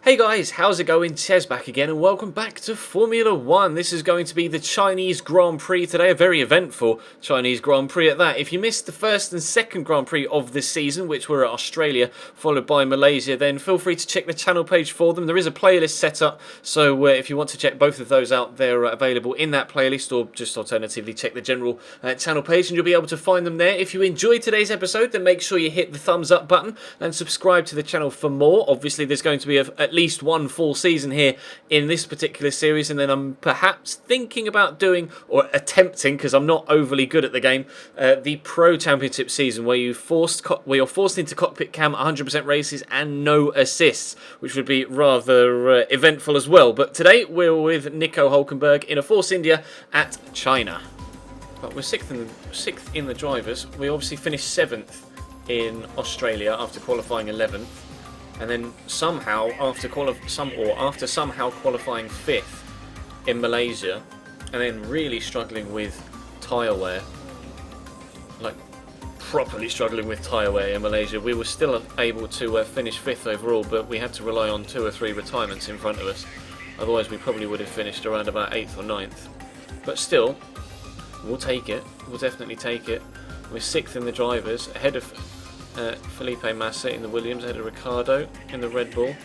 Hey guys, how's it going? Ches back again and welcome back to Formula 1. This is going to be the Chinese Grand Prix today, a very eventful Chinese Grand Prix at that. If you missed the first and second Grand Prix of this season, which were at Australia, followed by Malaysia, then feel free to check the channel page for them. There is a playlist set up, so if you want to check both of those out, they're available in that playlist, or just alternatively check the general channel page and you'll be able to find them there. If you enjoyed today's episode, then make sure you hit the thumbs up button and subscribe to the channel for more. Obviously, there's going to be at least one full season here in this particular series, and then I'm perhaps thinking about doing, or attempting, because I'm not overly good at the game, the Pro Championship season, where you're forced into cockpit cam 100% races and no assists, which would be rather eventful as well. But today we're with Nico Hulkenberg in a Force India at China. But we're sixth in the drivers. We obviously finished 7th in Australia after qualifying 11th. And then somehow, after somehow qualifying 5th in Malaysia, and then really struggling with tyre wear, like properly struggling with tyre wear in Malaysia, we were still able to finish 5th overall, but we had to rely on 2 or 3 retirements in front of us. Otherwise, we probably would have finished around about 8th or 9th. But still, we'll take it. We'll definitely take it. We're 6th in the drivers, ahead of Felipe Massa in the Williams, ahead of Ricardo in the Red Bull.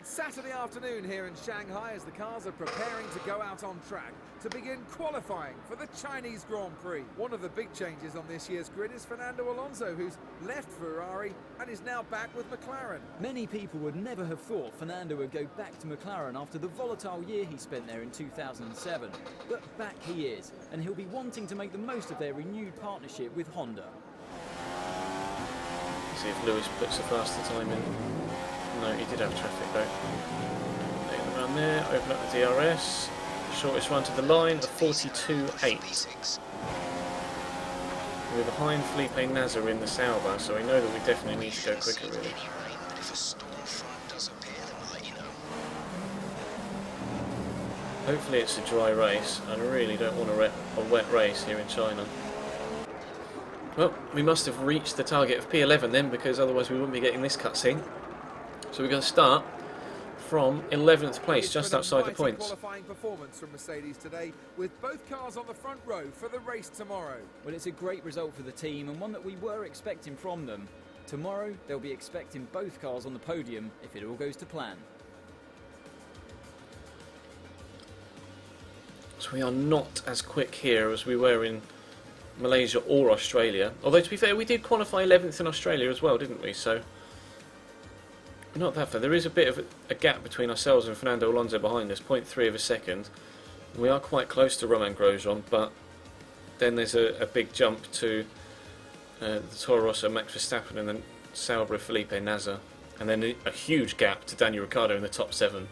Saturday afternoon here in Shanghai as the cars are preparing to go out on track to begin qualifying for the Chinese Grand Prix. One of the big changes on this year's grid is Fernando Alonso, who's left Ferrari and is now back with McLaren. Many people would never have thought Fernando would go back to McLaren after the volatile year he spent there in 2007. But back he is, and he'll be wanting to make the most of their renewed partnership with Honda. See if Lewis puts a faster time in. No, he did have traffic though. Take the run there, open up the DRS. Shortest run to the line, a 42.8. We're behind Felipe Nasser in the Sauber, so we know that we definitely need to go quicker really. Hopefully it's a dry race. I really don't want a wet race here in China. Well, we must have reached the target of P11 then, because otherwise we wouldn't be getting this cutscene. So we're going to start from 11th place, just outside the points. Qualifying performance from Mercedes today, with both cars on the front row for the race tomorrow. Well, it's a great result for the team, and one that we were expecting from them. Tomorrow, they'll be expecting both cars on the podium if it all goes to plan. So we are not as quick here as we were in Malaysia or Australia. Although, to be fair, we did qualify 11th in Australia as well, didn't we? So we're not that far. There is a bit of a gap between ourselves and Fernando Alonso behind us, 0.3 of a second. We are quite close to Romain Grosjean, but then there's a big jump to the Toro Rosso, Max Verstappen, and then Sauber, Felipe Nasser, and then a huge gap to Daniel Ricciardo in the top 7.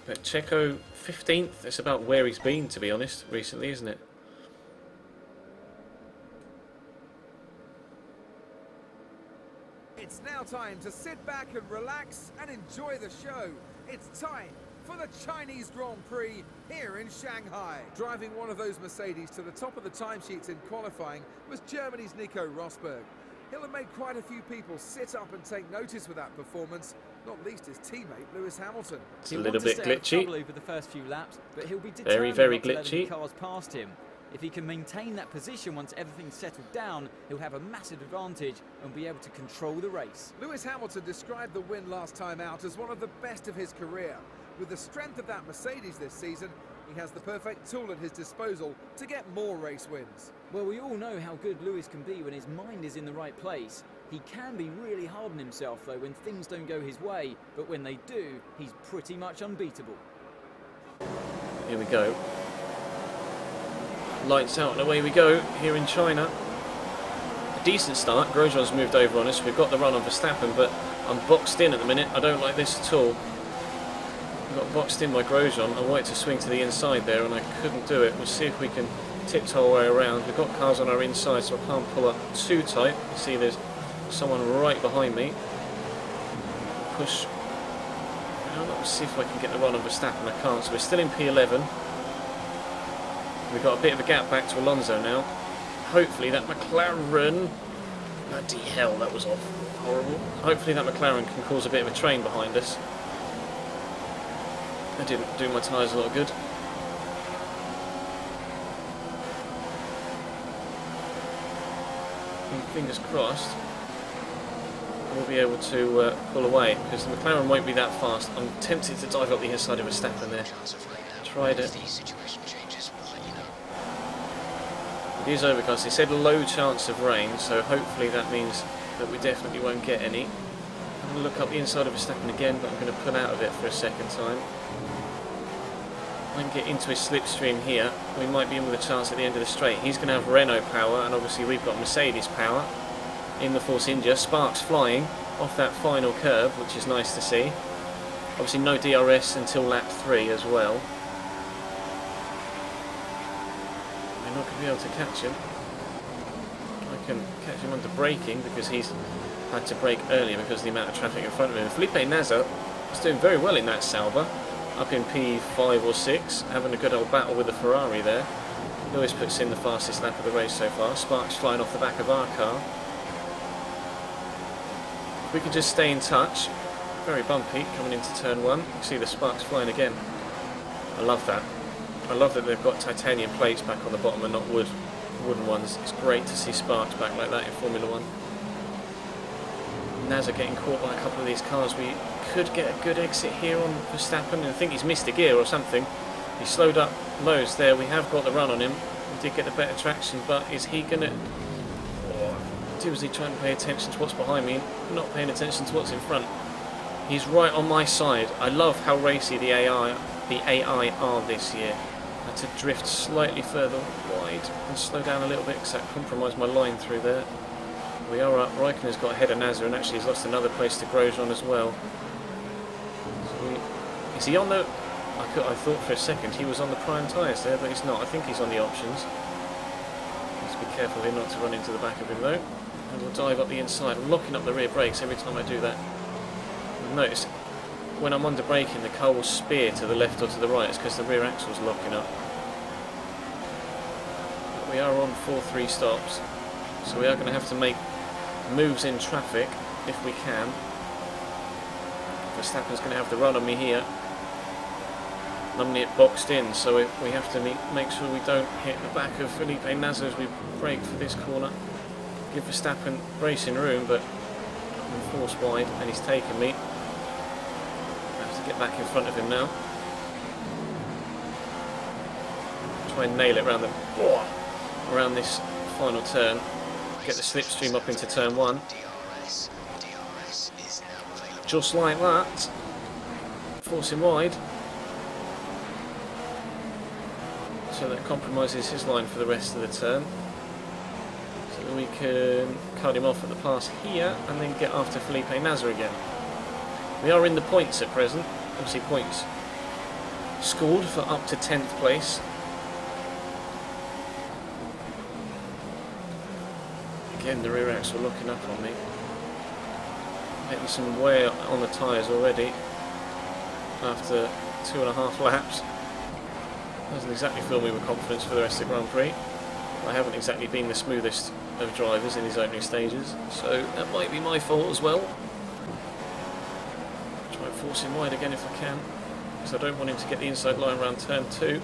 But Checo 15th, it's about where he's been, to be honest, recently, isn't it? It's now time to sit back and relax and enjoy the show. It's time for the Chinese Grand Prix here in Shanghai. Driving one of those Mercedes to the top of the timesheets in qualifying was Germany's Nico Rosberg. He'll have made quite a few people sit up and take notice with that performance, not least his teammate Lewis Hamilton. It's a little bit glitchy. Over the first few laps, but he'll be very, very glitchy. Cars past him. If he can maintain that position once everything's settled down, he'll have a massive advantage and be able to control the race. Lewis Hamilton described the win last time out as one of the best of his career. With the strength of that Mercedes this season, he has the perfect tool at his disposal to get more race wins. Well, we all know how good Lewis can be when his mind is in the right place. He can be really hard on himself though when things don't go his way, but when they do, he's pretty much unbeatable. Here we go. Lights out and away we go here in China. A decent start. Grosjean's moved over on us. We've got the run on Verstappen, but I'm boxed in at the minute. I don't like this at all. I got boxed in by Grosjean. I wanted to swing to the inside there and I couldn't do it. We'll see if we can tiptoe our way around. We've got cars on our inside, so I can't pull up too tight. You see there's someone right behind me. Push. Let's see if I can get the run on Verstappen. I can't, so we're still in P11. We've got a bit of a gap back to Alonso now. Hopefully that McLaren... Bloody hell, that was off. Horrible. Hopefully that McLaren can cause a bit of a train behind us. That didn't do my tyres a lot of good. And fingers crossed we'll be able to pull away, because the McLaren won't be that fast. I'm tempted to dive up the inside of Verstappen there. Tried it. It is overcast. They said low chance of rain, so hopefully that means that we definitely won't get any. I'm going to look up the inside of Verstappen again, but I'm going to pull out of it for a second time. I can get into his slipstream here. We might be in with a chance at the end of the straight. He's going to have Renault power, and obviously we've got Mercedes power in the Force India. Sparks flying off that final curve, which is nice to see. Obviously no DRS until lap 3 as well. We're not going to be able to catch him. I can catch him under braking because he's had to brake earlier because of the amount of traffic in front of him. Felipe Nasr is doing very well in that Sauber, up in P5 or 6, having a good old battle with the Ferrari there. Lewis puts in the fastest lap of the race so far. Sparks flying off the back of our car. If we could just stay in touch. Very bumpy coming into turn 1. You can see the sparks flying again. I love that. I love that they've got titanium plates back on the bottom and not wooden ones. It's great to see sparks back like that in Formula 1. Nasr getting caught by a couple of these cars. We could get a good exit here on Verstappen. I think he's missed a gear or something. He slowed up loads there. We have got the run on him. We did get the better traction, but is he going to... Was he trying to pay attention to what's behind me, not paying attention to what's in front? He's right on my side. I love how racy the AI are this year. I had to drift slightly further wide and slow down a little bit because that compromised my line through there. We are up. Raikkonen's got ahead of Nasr and actually has lost another place to Grosjean as well. So is he on the... I thought for a second he was on the prime tyres there, but he's not. I think he's on the options. Let's be careful here not to run into the back of him though. And we'll dive up the inside. I'm locking up the rear brakes every time I do that. You'll notice when I'm under braking, the car will spear to the left or to the right. It's because the rear axle's locking up. But we are on 4-3 stops, so we are going to have to make moves in traffic if we can. Verstappen's going to have the run on me here. I'm it boxed in, so we have to make sure we don't hit the back of Felipe Nasr as we brake for this corner. Give Verstappen racing room, but I'm forced wide and he's taken me. I have to get back in front of him now. Try and nail it around this final turn. Get the slipstream up into turn 1. Just like that. Force him wide. So that compromises his line for the rest of the turn. So we can cut him off at the pass here and then get after Felipe Nasr again. We are in the points at present. Obviously points scored for up to 10th place. Again the rear axle looking up on me. Getting some wear on the tyres already after 2.5 laps. Doesn't exactly fill me with confidence for the rest of the Grand Prix. I haven't exactly been the smoothest of drivers in these opening stages, so that might be my fault as well. Try and force him wide again if I can, because I don't want him to get the inside line around turn 2.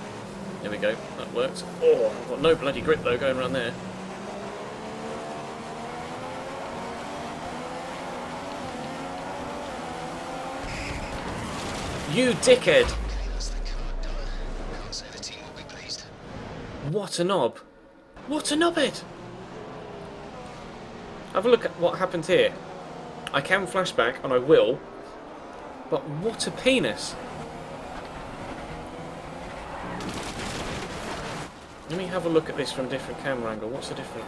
There we go, that worked. Oh, I've got no bloody grip though going around there. You dickhead! What a knob! What a knobhead! Have a look at what happened here. I can flashback, and I will, but what a penis! Let me have a look at this from a different camera angle. What's the difference?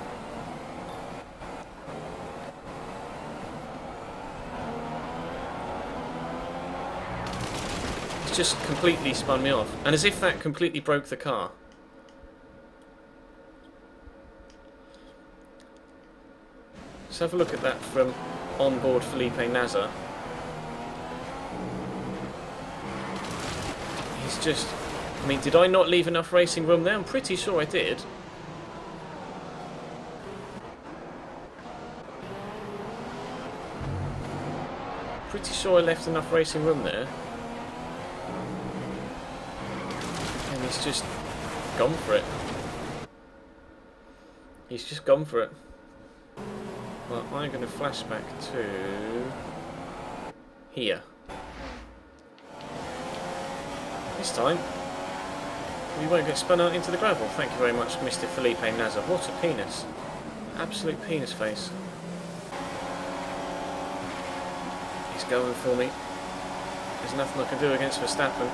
It's just completely spun me off, and as if that completely broke the car. Let's have a look at that from onboard Felipe Nasr. He's just... I mean, did I not leave enough racing room there? I'm pretty sure I did. Pretty sure I left enough racing room there. And he's just gone for it. He's just gone for it. Well, I'm going to flash back to here. This time, we won't get spun out into the gravel. Thank you very much, Mr. Felipe Nasr. What a penis. Absolute penis face. He's going for me. There's nothing I can do against Verstappen.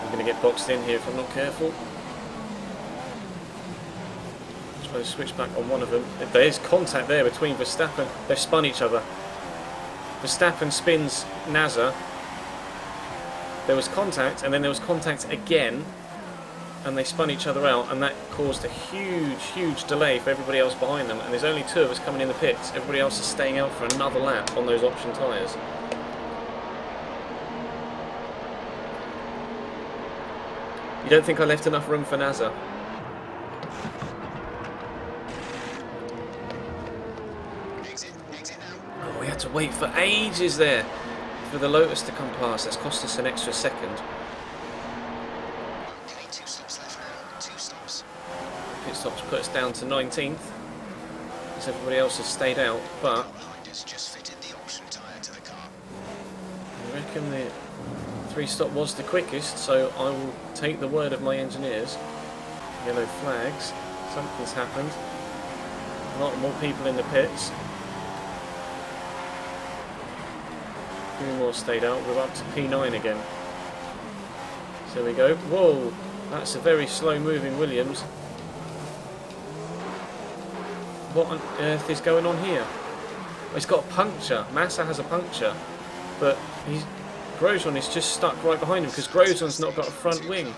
I'm going to get boxed in here if I'm not careful. Try to switch back on one of them. There's contact there between Verstappen. They've spun each other. Verstappen spins Nasr. There was contact, and then there was contact again, and they spun each other out, and that caused a huge delay for everybody else behind them, and there's only 2 of us coming in the pits. Everybody else is staying out for another lap on those option tyres. You don't think I left enough room for Nasr? Oh, we had to wait for ages there for the Lotus to come past. That's cost us an extra second. Okay, 2 stops left now. 2 stops. Pit stops put us down to 19th, as everybody else has stayed out, but Behind us just fitted the option tyre to the car. I reckon the 3-stop was the quickest, so I will take the word of my engineers. Yellow flags. Something's happened. A lot more people in the pits. A few more stayed out. We're up to P9 again. So we go. Whoa! That's a very slow moving Williams. What on earth is going on here? It's got a puncture. Massa has a puncture. But Grosjean is just stuck right behind him because Grosjean's not got a front wing.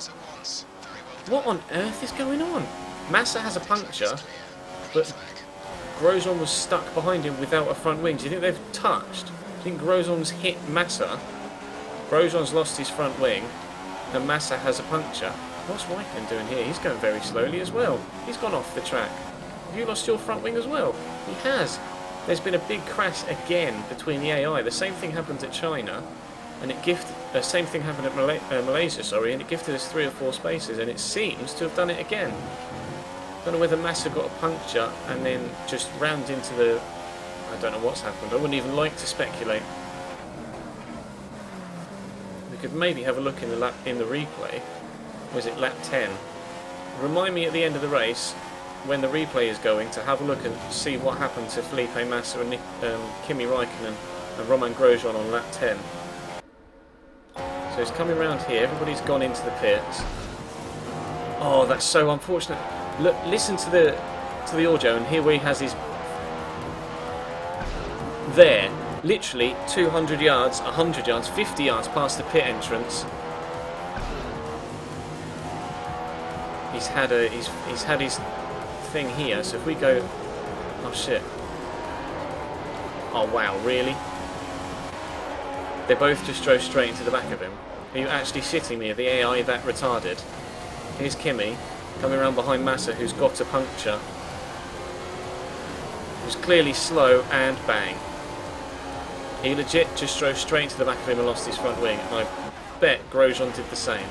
What on earth is going on? Massa has a puncture, but Grosjean was stuck behind him without a front wing. Do you think they've touched? Do you think Grosjean's hit Massa? Grosjean's lost his front wing, and Massa has a puncture. What's Raikkonen doing here? He's going very slowly as well. He's gone off the track. Have you lost your front wing as well? He has. There's been a big crash again between the AI. The same thing happened at China, and same thing happened at Malaysia, sorry, and it gifted us 3 or 4 spaces, and it seems to have done it again. Don't know whether Massa got a puncture and then just rammed into the... I don't know what's happened. I wouldn't even like to speculate. We could maybe have a look in the replay. Was it lap 10? Remind me at the end of the race, when the replay is going, to have a look and see what happened to Felipe Massa and Kimi Raikkonen and Romain Grosjean on lap 10. So he's coming around here. Everybody's gone into the pits. Oh, that's so unfortunate. Look, listen to the audio, and here where he has his... There, literally 200 yards, 100 yards, 50 yards past the pit entrance. He's had his thing here. So if we go... Oh, shit. Oh, wow, really? They both just drove straight into the back of him. Are you actually shitting me? Are the AI that retarded? Here's Kimi coming around behind Massa, who's got a puncture. Who's clearly slow, and bang. He legit just drove straight into the back of him and lost his front wing. And I bet Grosjean did the same.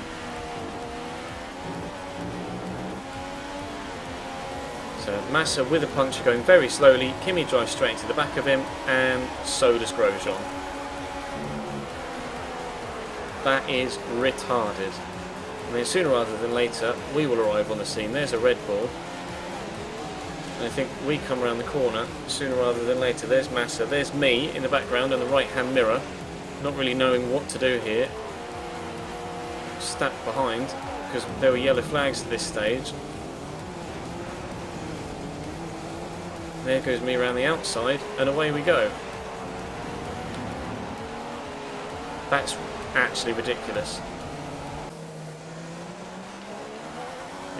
So Massa with a puncture going very slowly. Kimi drives straight into the back of him, and so does Grosjean. That is retarded. I mean, sooner rather than later, we will arrive on the scene. There's a Red Bull. And I think we come around the corner sooner rather than later. There's Massa. There's me in the background on the right-hand mirror. Not really knowing what to do here. Stuck behind, because there were yellow flags at this stage. There goes me around the outside, and away we go. That's actually ridiculous.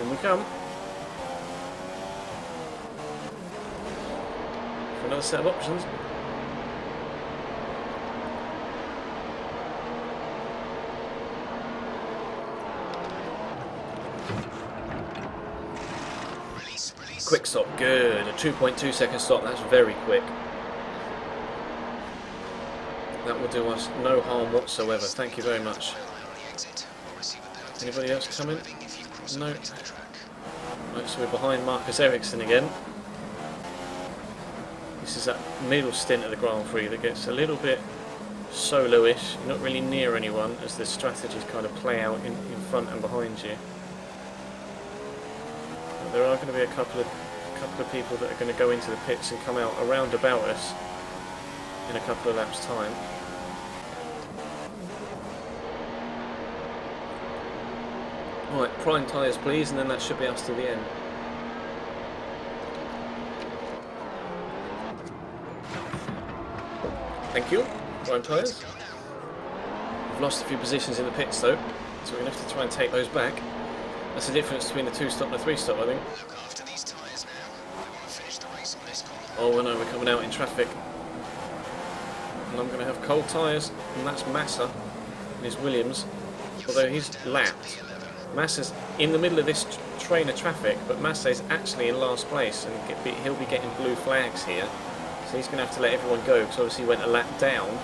In we come. For another set of options. Quick stop, good. A 2.2 second stop, that's very quick. That will do us no harm whatsoever. Thank you very much. Anybody else coming? No. Right, so we're behind Marcus Ericsson again. This is that middle stint of the Grand Prix that gets a little bit solo-ish. You're not really near anyone as the strategies kind of play out in front and behind you. But there are going to be a couple of people that are going to go into the pits and come out around about us in a couple of laps' time. Right, prime tyres please, and then that should be us to the end. Thank you, prime tyres. We've lost a few positions in the pits though, so we're going to have to try and take those back. That's the difference between the 2-stop and the 3-stop, I think. Oh no, we're coming out in traffic. And I'm going to have cold tyres, and that's Massa in his Williams, although he's lapped. Massa's in the middle of this train of traffic, but Massa is actually in last place, and he'll be getting blue flags here. So he's going to have to let everyone go, because obviously he went a lap down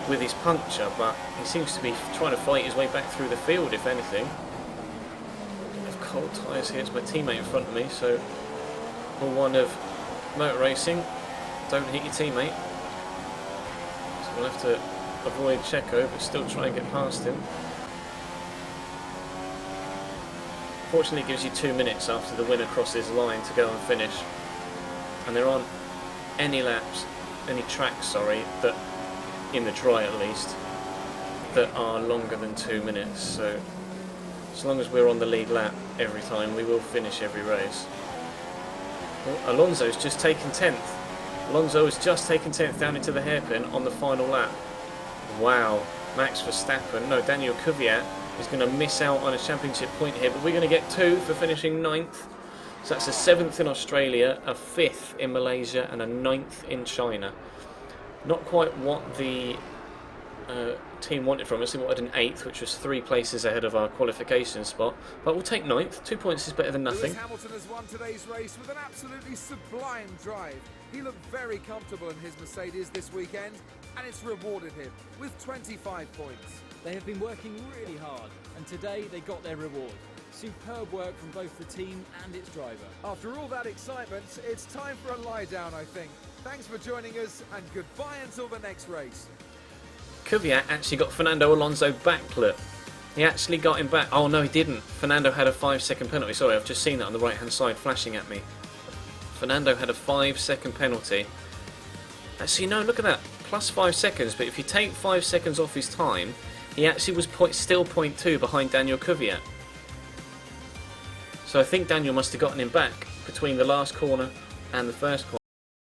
with his puncture, but he seems to be trying to fight his way back through the field, if anything. I have cold tyres here, it's my teammate in front of me, so rule one of motor racing, don't hit your teammate. So we'll have to avoid Checo, but still try and get past him. Fortunately, it gives you 2 minutes after the winner crosses the line to go and finish. And there aren't any tracks, that, in the dry at least, that are longer than 2 minutes. So, as long as we're on the lead lap every time, we will finish every race. Well, Alonso's just taken 10th. Alonso has just taken 10th down into the hairpin on the final lap. Wow, Max Verstappen, no, Daniel Kvyat is going to miss out on a championship point here, but we're going to get 2 for finishing 9th. So that's a 7th in Australia, a 5th in Malaysia, and a 9th in China. Not quite what the team wanted from us. They wanted an 8th, which was 3 places ahead of our qualification spot. But we'll take 9th. 2 points is better than nothing. Lewis Hamilton has won today's race with an absolutely sublime drive. He looked very comfortable in his Mercedes this weekend, and it's rewarded him with 25 points. They have been working really hard, and today they got their reward. Superb work from both the team and its driver. After all that excitement, it's time for a lie down, I think. Thanks for joining us, and goodbye until the next race. Kvyat actually got Fernando Alonso back, look. He actually got him back. Oh no, he didn't. Fernando had a 5-second penalty. Sorry, I've just seen that on the right hand side flashing at me. Fernando had a 5-second penalty. Actually, no, look at that. Plus 5 seconds, but if you take 5 seconds off his time, he actually was still 0.2 behind Daniel Kvyat. So I think Daniel must have gotten him back between the last corner and the first corner.